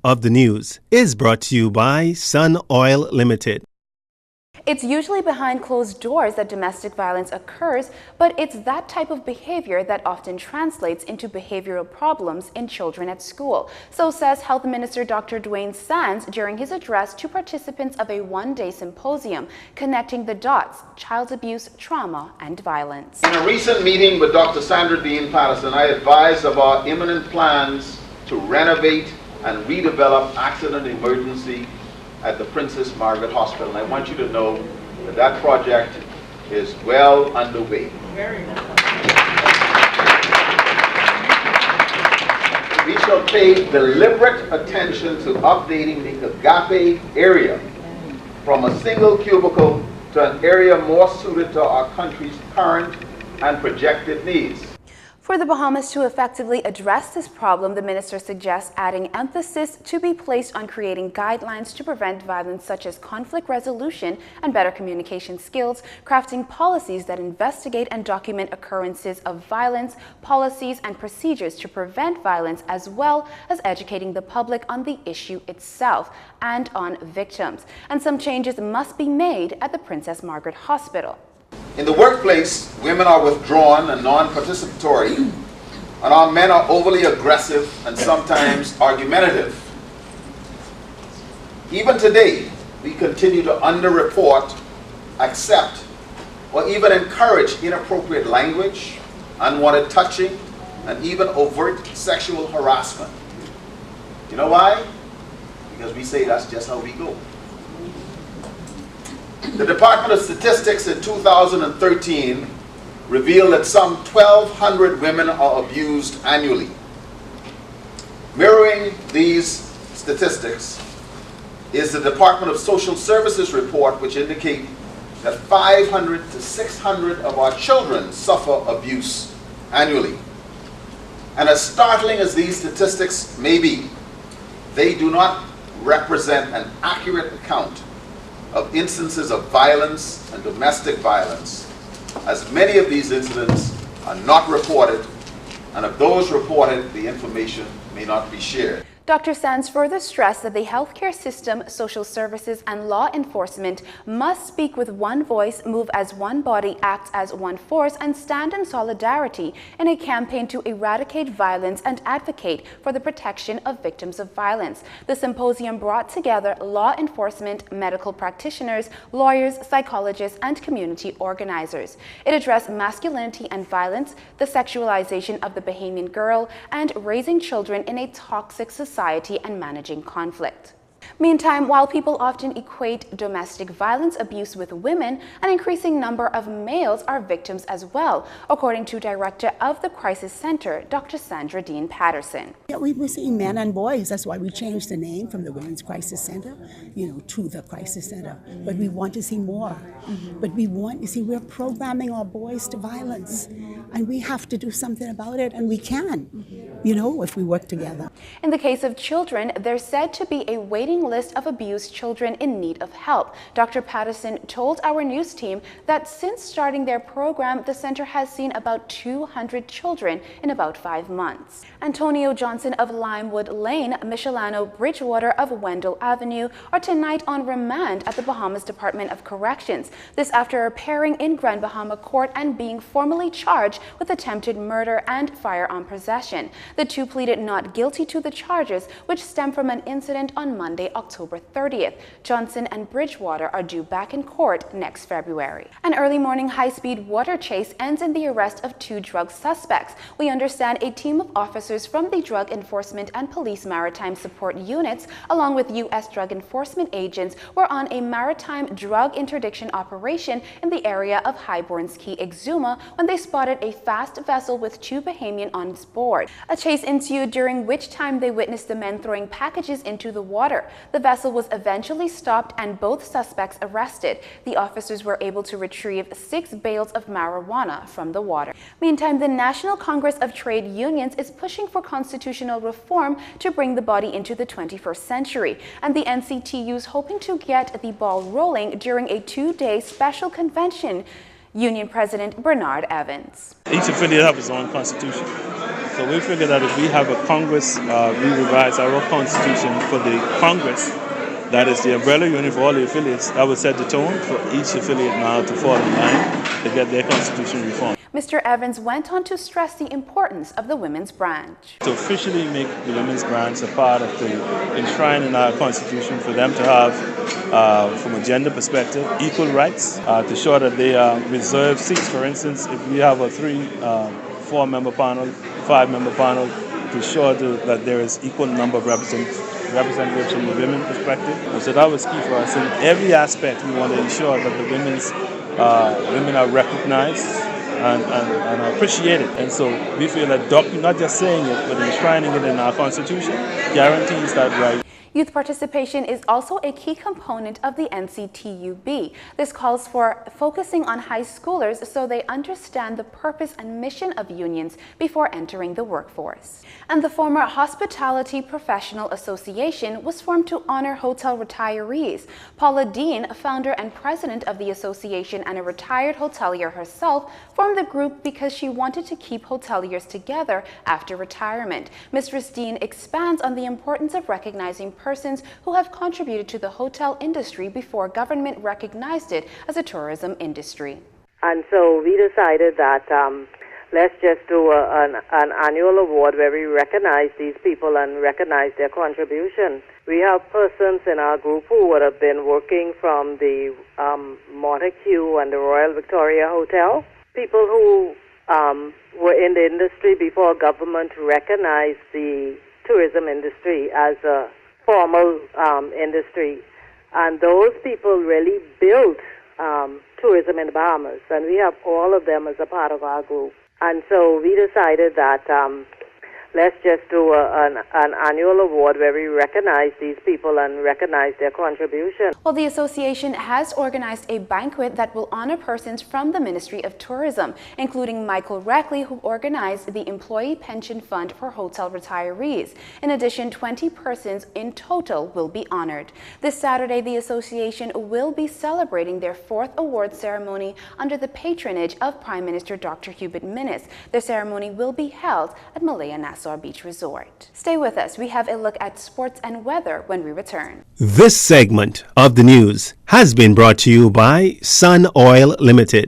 of the news is brought to you by Sun Oil Limited. It's usually behind closed doors that domestic violence occurs, but it's that type of behavior that often translates into behavioral problems in children at school. So says Health Minister Dr. Dwayne Sands during his address to participants of a one-day symposium connecting the dots, child abuse, trauma, and violence. In a recent meeting with Dr. Sandra Dean Patterson, I advised of our imminent plans to renovate and redevelop accident emergency at the Princess Margaret Hospital. And I want you to know that that project is well underway. Very nice. We shall pay deliberate attention to updating the agape area from a single cubicle to an area more suited to our country's current and projected needs. For the Bahamas to effectively address this problem, the minister suggests adding emphasis to be placed on creating guidelines to prevent violence such as conflict resolution and better communication skills, crafting policies that investigate and document occurrences of violence, policies and procedures to prevent violence, as well as educating the public on the issue itself and on victims. And some changes must be made at the Princess Margaret Hospital. In the workplace, women are withdrawn and non-participatory, and our men are overly aggressive and sometimes argumentative. Even today, we continue to underreport, accept, or even encourage inappropriate language, unwanted touching, and even overt sexual harassment. You know why? Because we say that's just how we go. The Department of Statistics in 2013 revealed that some 1,200 women are abused annually. Mirroring these statistics is the Department of Social Services report, which indicates that 500 to 600 of our children suffer abuse annually. And as startling as these statistics may be, they do not represent an accurate account of instances of violence and domestic violence, as many of these incidents are not reported, and of those reported, the information may not be shared. Dr. Sands further stressed that the healthcare system, social services, and law enforcement must speak with one voice, move as one body, act as one force, and stand in solidarity in a campaign to eradicate violence and advocate for the protection of victims of violence. The symposium brought together law enforcement, medical practitioners, lawyers, psychologists, and community organizers. It addressed masculinity and violence, the sexualization of the Bahamian girl, and raising children in a toxic society and managing conflict. Meantime, while people often equate domestic violence abuse with women, an increasing number of males are victims as well, according to Director of the Crisis Center, Dr. Sandra Dean Patterson. Yeah, we were seeing men and boys. That's why we changed the name from the Women's Crisis Center, to the Crisis Center. But we want to see more. But we want, we're programming our boys to violence. And we have to do something about it, and we can, if we work together. In the case of children, there's said to be a waiting list of abused children in need of help. Dr. Patterson told our news team that since starting their program, the center has seen about 200 children in about 5 months. Antonio Johnson of Limewood Lane, Michelano Bridgewater of Wendell Avenue are tonight on remand at the Bahamas Department of Corrections. This after appearing in Grand Bahama Court and being formally charged with attempted murder and firearm possession. The two pleaded not guilty to the charges, which stem from an incident on Monday, October 30th. Johnson and Bridgewater are due back in court next February. An early morning high-speed water chase ends in the arrest of 2 drug suspects. We understand a team of officers from the Drug Enforcement and Police Maritime Support Units, along with U.S. drug enforcement agents, were on a maritime drug interdiction operation in the area of Highborns Key, Exuma, when they spotted a fast vessel with 2 Bahamian on its board. A chase ensued, during which time they witnessed the men throwing packages into the water. The vessel was eventually stopped and both suspects arrested. The officers were able to retrieve 6 bales of marijuana from the water. Meantime, the National Congress of Trade Unions is pushing for constitutional reform to bring the body into the 21st century, and the NCTU is hoping to get the ball rolling during a 2-day special convention. Union President Bernard Evans. Each affiliate have its own constitution. So we figured that if we have a Congress, we revise our constitution for the Congress, that is the umbrella unit for all the affiliates, that would set the tone for each affiliate now to fall in line to get their constitution reformed. Mr. Evans went on to stress the importance of the women's branch. To officially make the women's branch a part of the enshrined in our constitution for them to have, from a gender perspective, equal rights, to show that they are reserved seats. For instance, if we have a 4-member panel, 5-member panel, to show that there is equal number of representatives from the women's perspective. So that was key for us. In every aspect, we want to ensure that the women are recognized and appreciated. And so we feel that not just saying it, but enshrining it in our Constitution guarantees that right. Youth participation is also a key component of the NCTUB. This calls for focusing on high schoolers so they understand the purpose and mission of unions before entering the workforce. And the former Hospitality Professional Association was formed to honor hotel retirees. Paula Dean, founder and president of the association and a retired hotelier herself, formed the group because she wanted to keep hoteliers together after retirement. Mistress Dean expands on the importance of recognizing persons who have contributed to the hotel industry before government recognized it as a tourism industry. And so we decided that let's just do an annual award where we recognize these people and recognize their contribution. We have persons in our group who would have been working from the Montague and the Royal Victoria Hotel, people who were in the industry before government recognized the tourism industry as a formal industry, and those people really built tourism in the Bahamas, and we have all of them as a part of our group. And so we decided that let's just do an annual award where we recognize these people and recognize their contribution. Well, the association has organized a banquet that will honor persons from the Ministry of Tourism, including Michael Reckley, who organized the Employee Pension Fund for hotel retirees. In addition, 20 persons in total will be honored. This Saturday, the association will be celebrating their 4th award ceremony under the patronage of Prime Minister Dr. Hubert Minnis. The ceremony will be held at Malaya Nassau Beach Resort. Stay with us. We have a look at sports and weather when we return. This segment of the news has been brought to you by Sun Oil Limited.